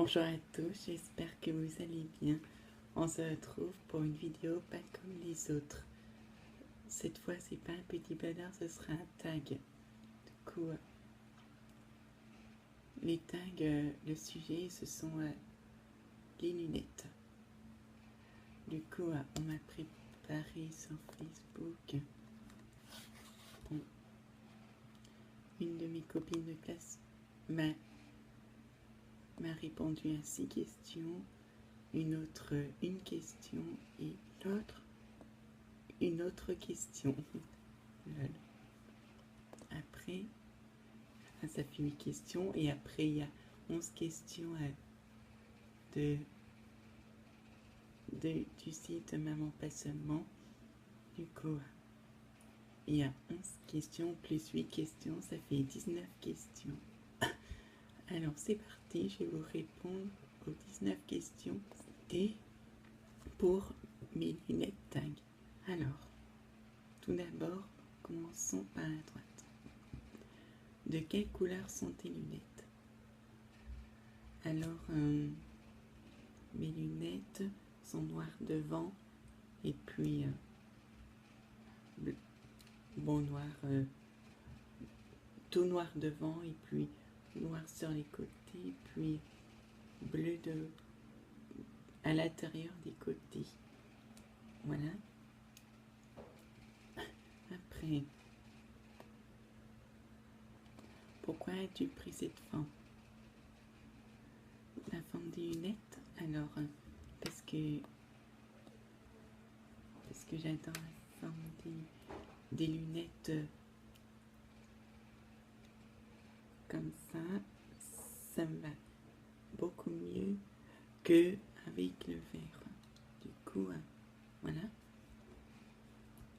Bonjour à tous, j'espère que vous allez bien. On se retrouve pour une vidéo pas comme les autres. Cette fois, c'est pas un petit bonheur, ce sera un tag. Du coup, les tags, le sujet, ce sont les lunettes. Du coup, on m'a préparé sur Facebook. Bon, une de mes copines de classe m'a répondu à 6 questions, une autre une question et l'autre une autre question. Lol. Après, ça fait 8 questions et après il y a 11 questions du site Maman Pas Seulement. Du coup, il y a 11 questions plus 8 questions, ça fait 19 questions. Alors c'est parti, je vais vous répondre aux 19 questions et pour mes lunettes tag. Alors, tout d'abord, commençons par la droite. De quelle couleur sont tes lunettes? Alors, mes lunettes sont noires devant et puis noir, tout noir devant et puis noir sur les côtés, puis bleu à l'intérieur des côtés. Voilà. Après, pourquoi as-tu pris cette forme? La forme des lunettes? Alors, parce que j'adore la forme des lunettes comme ça me va beaucoup mieux que avec le verre. Du coup, voilà.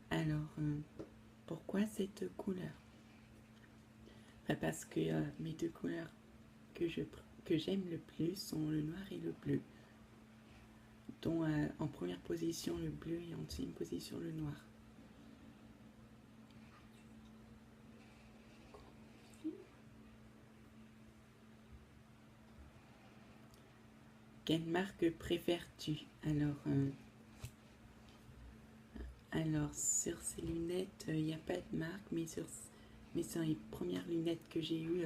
Alors, pourquoi cette couleur? Parce que mes deux couleurs que j'aime le plus sont le noir et le bleu. Dont en première position le bleu et en deuxième position le noir. Quelle marque préfères-tu? Alors sur ces lunettes, il n'y a pas de marque, mais sur les premières lunettes que j'ai eues,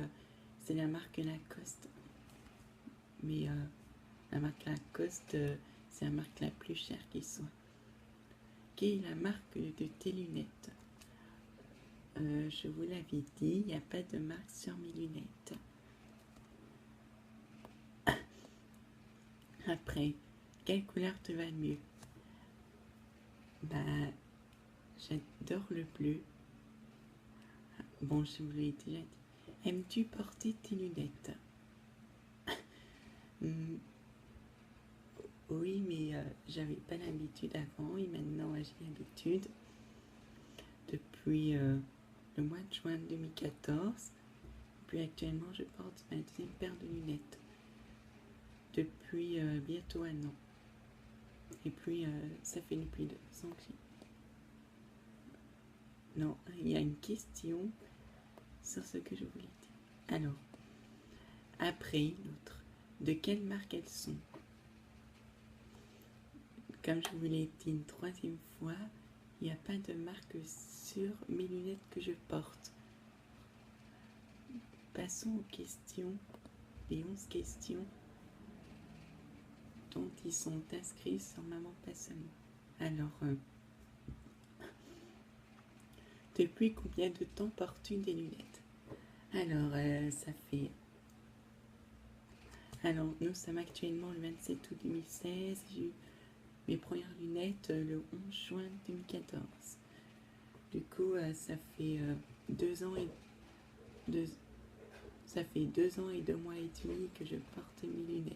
c'est la marque Lacoste. Mais la marque Lacoste, c'est la marque la plus chère qui soit. Quelle est la marque de tes lunettes? Je vous l'avais dit, il n'y a pas de marque sur mes lunettes. Après, quelle couleur te va mieux? J'adore le bleu. Bon, je vous l'ai déjà dit. Aimes-tu porter tes lunettes? Oui, mais j'avais pas l'habitude avant et maintenant j'ai l'habitude. Depuis le mois de juin 2014. Puis actuellement, je porte ma deuxième paire de lunettes. Depuis bientôt un an. Et puis, ça fait depuis 2 ans que j'ai... Non, il y a une question sur ce que je voulais dire. Alors, après, l'autre. De quelle marque elles sont? Comme je vous l'ai dit une 3e fois, il n'y a pas de marque sur mes lunettes que je porte. Passons aux questions, les 11 questions dont ils sont inscrits sur Maman Pas Seulement. Alors, depuis combien de temps portes-tu des lunettes? Alors, ça fait... Alors, nous sommes actuellement le 27 août 2016. J'ai eu mes premières lunettes le 11 juin 2014. Du coup, ça fait 2 ans et 2 mois et demi que je porte mes lunettes.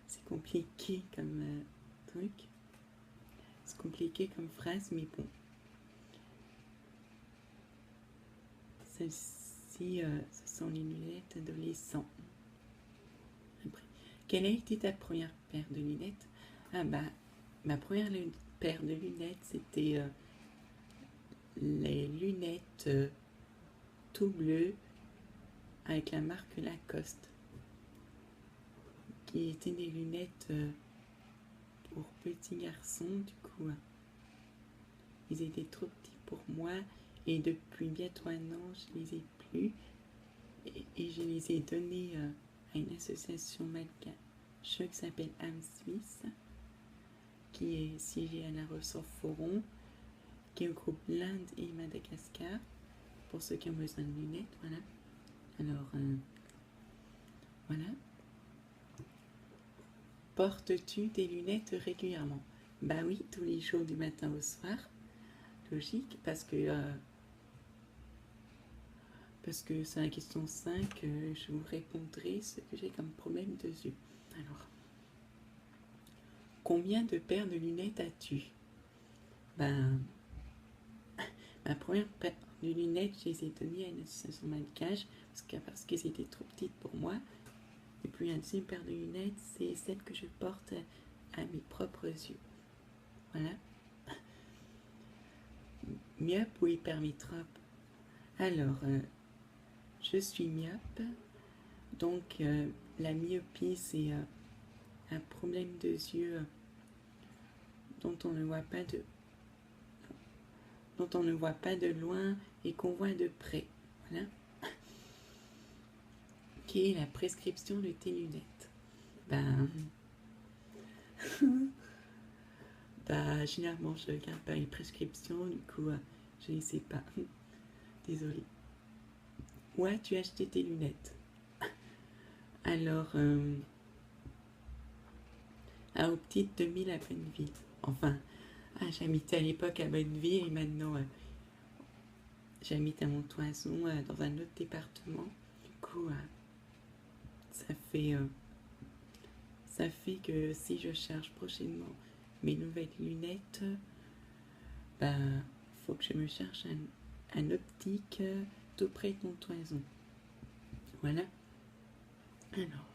C'est compliqué comme truc. C'est compliqué comme phrase, mais bon. Celles-ci, ce sont les lunettes adolescents. Après, quelle a été ta première paire de lunettes? Ma première paire de lunettes, c'était les lunettes tout bleues avec la marque Lacoste. qui étaient des lunettes pour petits garçons, du coup. Ils étaient trop petits pour moi et depuis bientôt 1 an, je les ai plus et je les ai donnés à une association malgache qui s'appelle âme Suisse, qui est siégée à La Roche-sur-Foron, qui regroupe l'Inde et Madagascar, pour ceux qui ont besoin de lunettes, voilà. Alors, voilà. Portes-tu des lunettes régulièrement? Bah oui, tous les jours du matin au soir. Logique, parce que c'est la question 5, je vous répondrai ce que j'ai comme problème de yeux. Alors, combien de paires de lunettes as-tu? Ben, ma première paire de lunettes, je les ai données à une association malgache parce qu'elles étaient trop petites pour moi. Et puis la deuxième paire de lunettes, c'est celle que je porte à mes propres yeux. Voilà. Myope ou hypermétrope? Alors, je suis myope. Donc, la myopie, c'est un problème de yeux dont on ne voit pas de loin et qu'on voit de près. Voilà. Quelle est la prescription de tes lunettes? Généralement, je ne regarde pas les prescriptions, du coup, je ne sais pas. Désolée. Où as-tu acheté tes lunettes? Alors, à Optique 2000 à Bonneville. Enfin, j'habitais à l'époque à Bonneville et maintenant, j'habite à Montoison, dans un autre département. Du coup, ça fait que si je cherche prochainement mes nouvelles lunettes, faut que je me cherche un optique tout près de Montoison. Voilà. Alors,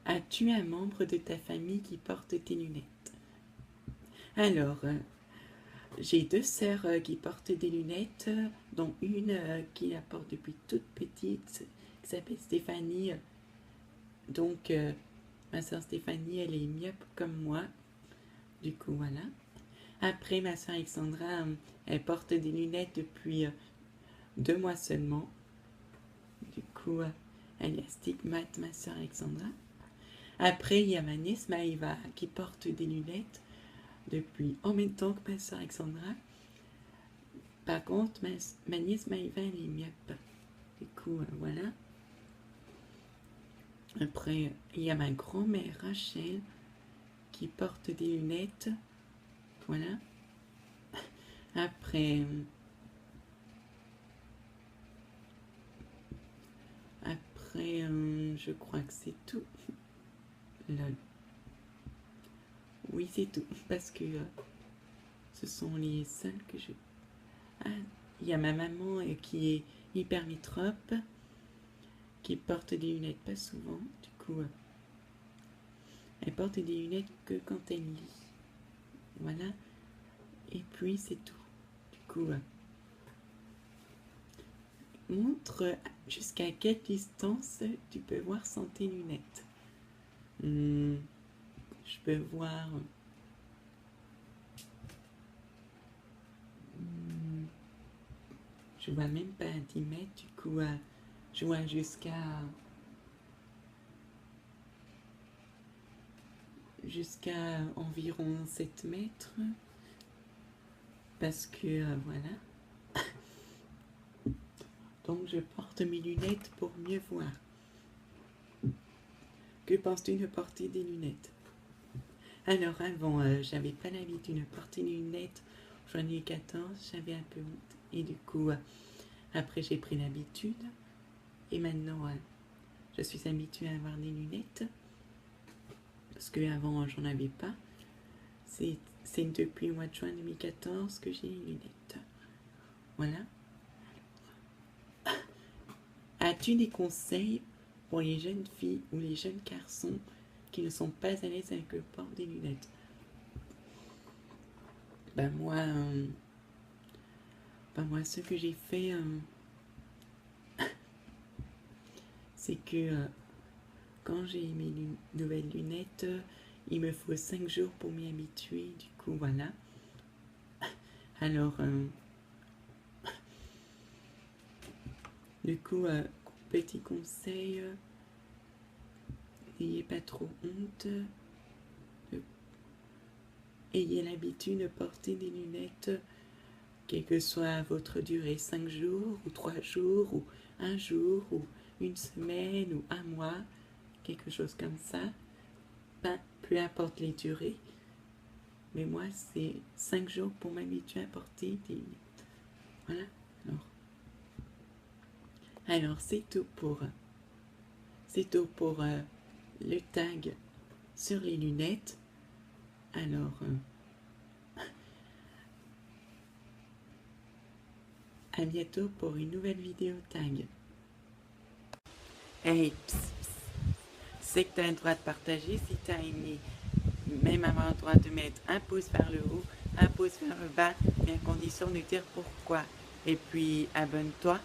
as-tu un membre de ta famille qui porte tes lunettes? Alors, j'ai 2 sœurs qui portent des lunettes, dont une qui la porte depuis toute petite, qui s'appelle Stéphanie. Donc, ma sœur Stéphanie, elle est myope comme moi. Du coup, voilà. Après, ma sœur Alexandra, elle porte des lunettes depuis 2 mois seulement. Du coup, elle est astigmate, ma sœur Alexandra. Après, il y a ma nièce Maëva qui porte des lunettes depuis en même temps que ma sœur Alexandra. Par contre, ma nièce Maëva, elle est myope. Du coup, voilà. Après, il y a ma grand-mère Rachel qui porte des lunettes. Voilà. Après, je crois que c'est tout. Lol. Oui, c'est tout. Parce que ce sont les seuls que je... il y a ma maman qui est hypermétrope, qui porte des lunettes pas souvent. Du coup, elle porte des lunettes que quand elle lit. Voilà. Et puis, c'est tout. Du coup, montre jusqu'à quelle distance tu peux voir sans tes lunettes. Je peux voir... je vois même pas à 10 mètres, du coup, je vois jusqu'à environ 7 mètres. Parce que, voilà. Donc, je porte mes lunettes pour mieux voir. Que penses-tu de porter des lunettes? Alors, avant, j'avais pas l'habitude de porter des lunettes. J'en ai 14, j'avais un peu honte. Et du coup, après, j'ai pris l'habitude. Et maintenant, je suis habituée à avoir des lunettes. Parce qu'avant, j'en avais pas. C'est depuis le mois de juin 2014 que j'ai les lunettes. Voilà. As-tu des conseils pour les jeunes filles ou les jeunes garçons qui ne sont pas à l'aise avec le port des lunettes? Moi, ce que j'ai fait, c'est que quand j'ai mes nouvelles lunettes, il me faut 5 jours pour m'y habituer. Du coup, voilà. Alors, du coup, petit conseil, n'ayez pas trop honte. Ayez l'habitude de porter des lunettes, quelle que soit votre durée, 5 jours, ou 3 jours, ou 1 jour, ou une semaine, ou 1 mois, quelque chose comme ça. Peu importe les durées. Mais moi, c'est 5 jours pour m'habituer à porter des lunettes. Voilà. Alors c'est tout pour le tag sur les lunettes. Alors, à bientôt pour une nouvelle vidéo tag. Hey, c'est que tu as le droit de partager si tu as aimé. Même avoir le droit de mettre un pouce vers le haut, un pouce vers le bas, mais à condition de dire pourquoi. Et puis, abonne-toi.